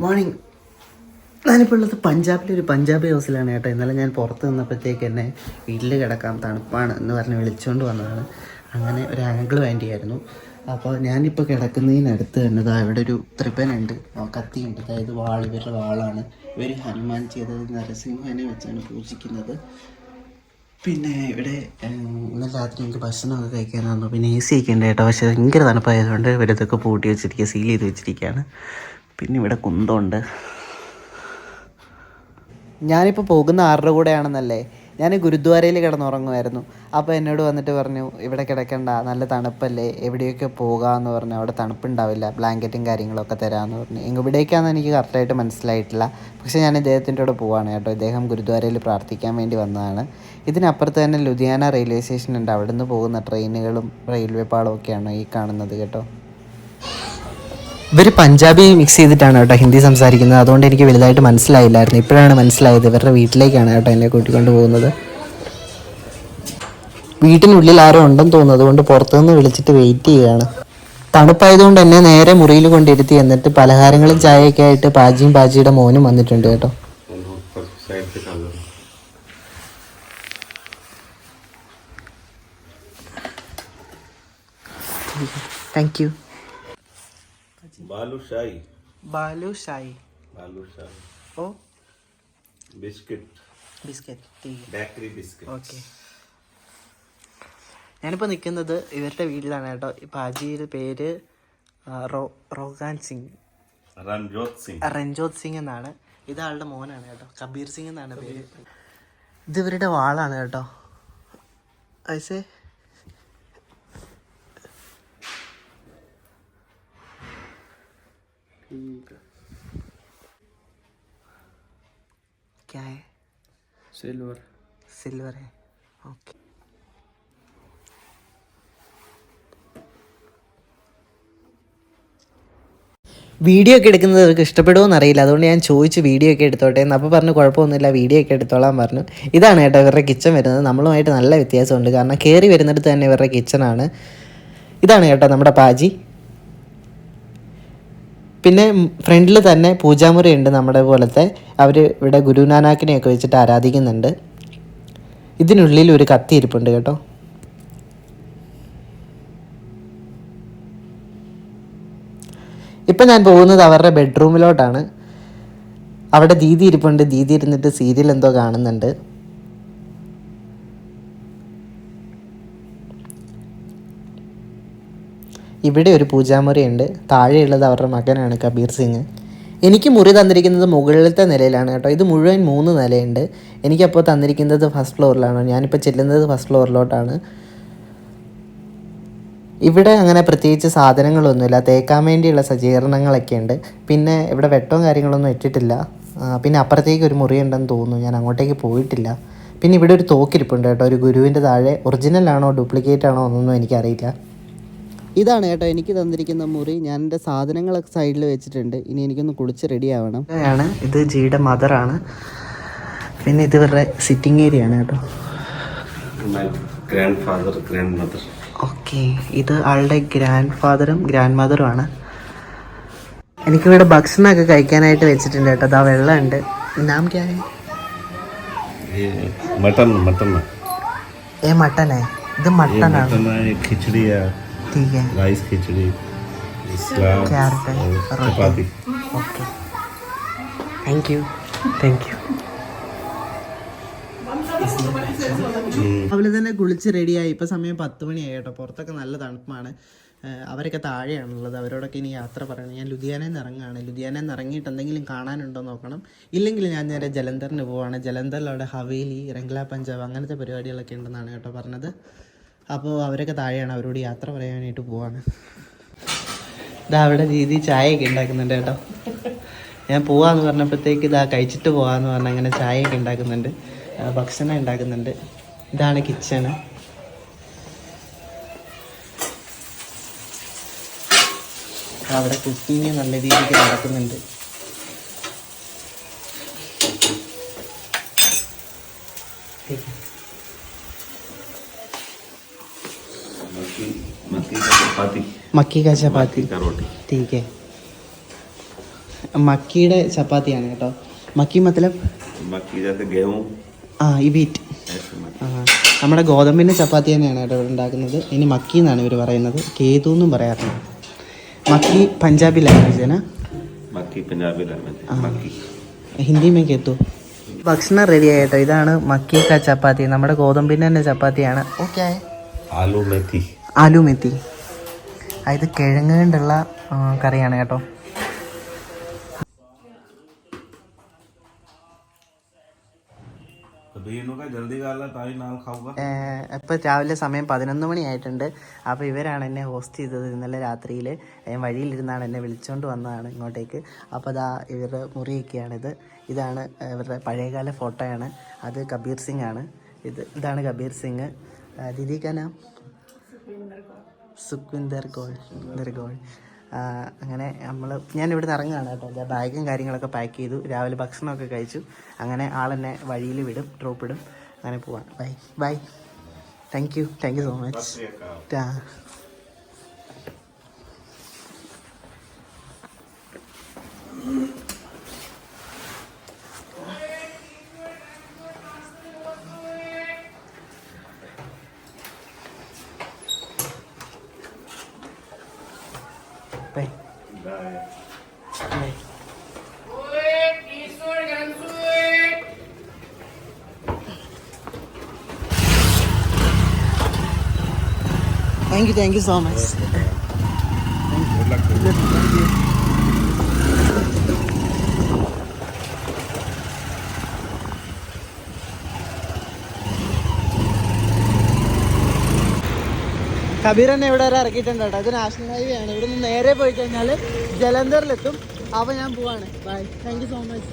Morning. ഞാനിപ്പോൾ ഉള്ളത് പഞ്ചാബിലൊരു പഞ്ചാബി ഹൗസിലാണ് കേട്ടോ. ഇന്നലെ ഞാൻ പുറത്ത് നിന്നപ്പോഴത്തേക്ക് എന്നെ വീട്ടിൽ കിടക്കാം, തണുപ്പാണ് എന്ന് പറഞ്ഞ് വിളിച്ചുകൊണ്ട് വന്നതാണ്. അങ്ങനെ ഒരു ആംഗിൾ വേണ്ടിയായിരുന്നു. അപ്പോൾ ഞാനിപ്പോൾ കിടക്കുന്നതിനടുത്ത് തന്നെ ഇവിടെ ഒരു ത്രിപനുണ്ട്, കത്തിയുണ്ട്. അതായത് ഇവരുടെ വാളാണ്. ഇവർ ഹനുമാൻ ചെയ്തത് നരസിംഹനെ വെച്ചാണ് പൂജിക്കുന്നത്. പിന്നെ ഇവിടെ ഇന്നലെ രാത്രി എനിക്ക് ഭക്ഷണമൊക്കെ കഴിക്കാനായിരുന്നു. പിന്നെ AC ഒക്കെ ഉണ്ട് കേട്ടോ. പക്ഷേ ഭയങ്കര തണുപ്പായതുകൊണ്ട് ഇവരിതൊക്കെ പൂട്ടി വെച്ചിരിക്കുക, സീൽ ചെയ്ത് വെച്ചിരിക്കുകയാണ്. പിന്നെ ഇവിടെ കുന്തമുണ്ട്. ഞാനിപ്പോൾ പോകുന്ന 6 കൂടെയാണെന്നല്ലേ. ഞാൻ ഗുരുദ്വാരയിൽ കിടന്നുറങ്ങുമായിരുന്നു. അപ്പോൾ എന്നോട് വന്നിട്ട് പറഞ്ഞു, ഇവിടെ കിടക്കണ്ട, നല്ല തണുപ്പല്ലേ, എവിടെയൊക്കെ പോകാമെന്ന് പറഞ്ഞു. അവിടെ തണുപ്പുണ്ടാവില്ല, ബ്ലാങ്കറ്റും കാര്യങ്ങളൊക്കെ തരാമെന്ന് പറഞ്ഞു. എവിടേക്കാണെന്ന് എനിക്ക് കറക്റ്റായിട്ട് മനസ്സിലായിട്ടില്ല. പക്ഷേ ഞാൻ ഇദ്ദേഹത്തിൻ്റെ കൂടെ പോവാണ് കേട്ടോ. ഇദ്ദേഹം ഗുരുദ്വാരയിൽ പ്രാർത്ഥിക്കാൻ വേണ്ടി വന്നതാണ്. ഇതിനപ്പുറത്ത് തന്നെ ലുധിയാന റെയിൽവേ സ്റ്റേഷൻ ഉണ്ട്. അവിടെ നിന്ന് പോകുന്ന ട്രെയിനുകളും റെയിൽവേ പാളവും ഒക്കെയാണ് ഈ കാണുന്നത് കേട്ടോ. ഇവർ പഞ്ചാബി മിക്സ് ചെയ്തിട്ടാണ് കേട്ടോ ഹിന്ദി സംസാരിക്കുന്നത്. അതുകൊണ്ട് എനിക്ക് വലുതായിട്ട് മനസ്സിലായില്ലായിരുന്നു. ഇപ്പോഴാണ് മനസ്സിലായത്. ഇവരുടെ വീട്ടിലേക്കാണ് കേട്ടോ എന്നെ കൂട്ടിക്കൊണ്ട് പോകുന്നത്. വീട്ടിനുള്ളിൽ ആരോ ഉണ്ടെന്ന് തോന്നുന്നു. അതുകൊണ്ട് പുറത്തുനിന്ന് വിളിച്ചിട്ട് വെയിറ്റ് ചെയ്യുകയാണ്. തണുപ്പായതുകൊണ്ട് എന്നെ നേരെ മുറിയിൽ കൊണ്ടിരുത്തി. എന്നിട്ട് പലഹാരങ്ങളും ചായയൊക്കെ ആയിട്ട് പാജിയുടെ മോനും വന്നിട്ടുണ്ട് കേട്ടോ. Thank you. बालूशाही ओ बिस्किट ठीक है, ബേക്കറി ബിസ്ക്കറ്റ്. ഓക്കെ. ഞാനിപ്പോൾ നിൽക്കുന്നത് ഇവരുടെ വീട്ടിലാണ് കേട്ടോ. പാജിയുടെ പേര് രൺജോത് സിംഗ് എന്നാണ്. ഇതാളുടെ മോനാണ് കേട്ടോ, കബീർ സിംഗ് എന്നാണ് പേര്. ഇത് ഇവരുടെ വാളാണ് കേട്ടോ. ഐസേ क्या है? सिल्वर है. ओके. വീഡിയോ ഒക്കെ എടുക്കുന്നത് അവർക്ക് ഇഷ്ടപ്പെടുമോ എന്നറിയില്ല. അതുകൊണ്ട് ഞാൻ ചോദിച്ചു വീഡിയോ ഒക്കെ എടുത്തോട്ടെ എന്ന്. അപ്പോൾ പറഞ്ഞു കുഴപ്പമൊന്നുമില്ല, വീഡിയോ ഒക്കെ എടുത്തോളാൻ പറഞ്ഞു. ഇതാണ് കേട്ടോ ഇവരുടെ കിച്ചൺ വരുന്നത്. നമ്മളുമായിട്ട് നല്ല വ്യത്യാസമുണ്ട്. കാരണം കയറി വരുന്നിടത്ത് തന്നെ ഇവരുടെ കിച്ചണാണ്. ഇതാണ് കേട്ടോ നമ്മുടെ പാജി. പിന്നെ ഫ്രണ്ടിൽ തന്നെ പൂജാമുറി ഉണ്ട് നമ്മുടെ പോലത്തെ. അവർ ഇവിടെ ഗുരുനാനാക്കിനെയൊക്കെ വെച്ചിട്ട് ആരാധിക്കുന്നുണ്ട്. ഇതിനുള്ളിൽ ഒരു കത്തി ഇരിപ്പുണ്ട് കേട്ടോ. ഇപ്പം ഞാൻ പോകുന്നത് അവരുടെ ബെഡ്റൂമിലോട്ടാണ്. അവിടെ ദീദി ഇരിപ്പുണ്ട്. ദീദി ഇരുന്നിട്ട് സീരിയൽ എന്തോ കാണുന്നുണ്ട്. ഇവിടെ ഒരു പൂജാമുറി ഉണ്ട്. താഴെയുള്ളത് അവരുടെ മകനാണ് കബീർ സിംഗ്. എനിക്ക് മുറി തന്നിരിക്കുന്നത് മുകളിലത്തെ നിലയിലാണ് കേട്ടോ. ഇത് മുഴുവൻ 3 നിലയുണ്ട്. എനിക്കപ്പോൾ തന്നിരിക്കുന്നത് ഫസ്റ്റ് ഫ്ലോറിലാണ്. ഞാനിപ്പോൾ ചെല്ലുന്നത് ഫസ്റ്റ് ഫ്ലോറിലോട്ടാണ്. ഇവിടെ അങ്ങനെ പ്രത്യേകിച്ച് സാധനങ്ങളൊന്നുമില്ല. തേക്കാൻ വേണ്ടിയുള്ള സജ്ജീകരണങ്ങളൊക്കെ ഉണ്ട്. പിന്നെ ഇവിടെ വെട്ടവും കാര്യങ്ങളൊന്നും ഇട്ടിട്ടില്ല. പിന്നെ അപ്പുറത്തേക്ക് ഒരു മുറി ഉണ്ടെന്ന് തോന്നുന്നു. ഞാൻ അങ്ങോട്ടേക്ക് പോയിട്ടില്ല. പിന്നെ ഇവിടെ ഒരു തോക്കിരിപ്പുണ്ട് കേട്ടോ, ഒരു ഗുരുവിൻ്റെ താഴെ. ഒറിജിനലാണോ ഡ്യൂപ്ലിക്കേറ്റ് ആണോ എന്നൊന്നും എനിക്കറിയില്ല. ഇതാണ് കേട്ടോ എനിക്ക് തന്നിരിക്കുന്ന മുറി. ഞാൻ എൻ്റെ സാധനങ്ങളൊക്കെ സൈഡിൽ വെച്ചിട്ടുണ്ട്. ഇനി എനിക്കൊന്ന് കുളിച്ച് റെഡി ആവണം. ഇത് ജിയുടെ മദറാണ്. പിന്നെ ഇത് ഇവരുടെ സിറ്റിംഗ് ഏരിയ ആണ് കേട്ടോ. ഓക്കെ, ഇത് ആളുടെ ഗ്രാൻഡ് ഫാദറും ഗ്രാൻഡ് മദറും ആണ്. എനിക്കിവിടെ ഭക്ഷണമൊക്കെ കഴിക്കാനായിട്ട് വെച്ചിട്ടുണ്ട് കേട്ടോ. അതാ വെള്ളമുണ്ട്. നാം ക്യാ ഹൈ? മട്ടൻ ഇത് മട്ടനാണ്. ठीक है, rice khichdi, carrot chapati. Okay, thank you. രാവിലെ തന്നെ കുളിച്ച് റെഡിയായി. ഇപ്പോൾ സമയം 10 മണിയായി കേട്ടോ. പുറത്തൊക്കെ നല്ല തണുപ്പാണ്. അവരൊക്കെ താഴെയാണുള്ളത്. അവരോടൊക്കെ ഇനി യാത്ര പറയണം. ഞാൻ ലുധിയാനയിൽ നിന്ന് ഇറങ്ങുകയാണ്. ലുധിയാനയിൽ നിന്ന് ഇറങ്ങിയിട്ട് എന്തെങ്കിലും കാണാനുണ്ടോ നോക്കണം. ഇല്ലെങ്കിൽ ഞാൻ നേരെ ജലന്ധറിന് പോവാണ്. ജലന്ധറിൽ അവിടെ ഹവേലി, രംഗ്ല പഞ്ചാബ് അങ്ങനത്തെ പരിപാടികളൊക്കെ ഉണ്ടെന്നാണ് കേട്ടോ പറഞ്ഞത്. അപ്പോൾ അവരൊക്കെ താഴെയാണ്. അവരോട് യാത്ര പറയാനായിട്ട് പോവാണ്. ഇതാ അവിടെ ദീദി ചായയൊക്കെ ഉണ്ടാക്കുന്നുണ്ട് കേട്ടോ. ഞാൻ പോവാന്ന് പറഞ്ഞപ്പോഴത്തേക്ക് ഇതാ കഴിച്ചിട്ട് പോവാന്ന് പറഞ്ഞാൽ അങ്ങനെ ചായയൊക്കെ ഉണ്ടാക്കുന്നുണ്ട്, ഭക്ഷണം ഉണ്ടാക്കുന്നുണ്ട്. ഇതാണ് കിച്ചണ്. അവിടെ കുക്കിങ് നല്ല രീതിക്ക് നടക്കുന്നുണ്ട്. मक्की का चपाती मक्की का चपाती का रोटी. ठीक है. മക്കിയുടെ ചപ്പാത്തിയാണ് കേട്ടോ. മക്കി മത്തലബ് मक्की जैसे गेहूं ആ ഈ വീറ്റ്. ऐसे मक्की. ആ നമ്മുടെ ഗോതമ്പിൻ്റെ ചപ്പാത്തി തന്നെയാണ് കേട്ടോ ഇവിടെ ഉണ്ടാക്കുന്നത്. ഇനി മക്കി എന്നാണ് ഇവർ പറയുന്നത്, കേതു എന്നും പറയാറുണ്ട്. മക്കി പഞ്ചാബി ലാംഗ്വേജ് ആണ്. मक्की पंजाबी लैंग्वेज मक्की. ഹിന്ദി മേ കേത്തു. ഭക്ഷണം റെഡി ആയിട്ടോ. ഇതാണ് മക്കി ക ചപ്പാത്തി, നമ്മുടെ ഗോതമ്പിൻ്റെ തന്നെ ചപ്പാത്തിയാണ്. ഓക്കെ. आलू मेथी. ആലു മെത്തി, ഇത് കിഴങ്ങ് കൊണ്ടുള്ള കറിയാണ് കേട്ടോ. जल्दी गाला ताई नाल खाऊंगा. ഇപ്പോൾ രാവിലെ സമയം 11 മണിയായിട്ടുണ്ട്. അപ്പോൾ ഇവരാണ് എന്നെ ഹോസ്റ്റ് ചെയ്തത് ഇന്നലെ രാത്രിയിൽ. വഴിയിലിരുന്നാണ് എന്നെ വിളിച്ചുകൊണ്ട് വന്നതാണ് ഇങ്ങോട്ടേക്ക്. അപ്പോൾ അതാ ഇവരുടെ മുറിയൊക്കെയാണിത്. ഇതാണ് ഇവരുടെ പഴയകാല ഫോട്ടോയാണ്. അത് കബീർ സിംഗ് ആണ്. ഇതാണ് കബീർ സിംഗ്. ദീദി കാ നാം സുഖ്വിന്ദർ ഗോൾ. അങ്ങനെ ഞാൻ ഇവിടെ നിന്ന് ഇറങ്ങുകയാണ് കേട്ടോ. ഞാൻ ബാഗും കാര്യങ്ങളൊക്കെ പാക്ക് ചെയ്തു. രാവിലെ ഭക്ഷണമൊക്കെ കഴിച്ചു. അങ്ങനെ ആളെന്നെ വഴിയിൽ വിടും, ഡ്രോപ്പ് ഇടും. അങ്ങനെ പോവാണ്. Bye. Thank you so much. Bye. Thank you so much. Good luck. Thank you. കബീറെന്നെ ഇവിടെ വരെ ഇറക്കിയിട്ടുണ്ട് കേട്ടോ. ഇത് നാഷണൽ ഹൈവേ ആണ്. ഇവിടെ നിന്ന് നേരെ പോയി കഴിഞ്ഞാൽ ജലന്ധറിലെത്തും. അപ്പോൾ ഞാൻ പോവാണ്. Bye. Thank you so much.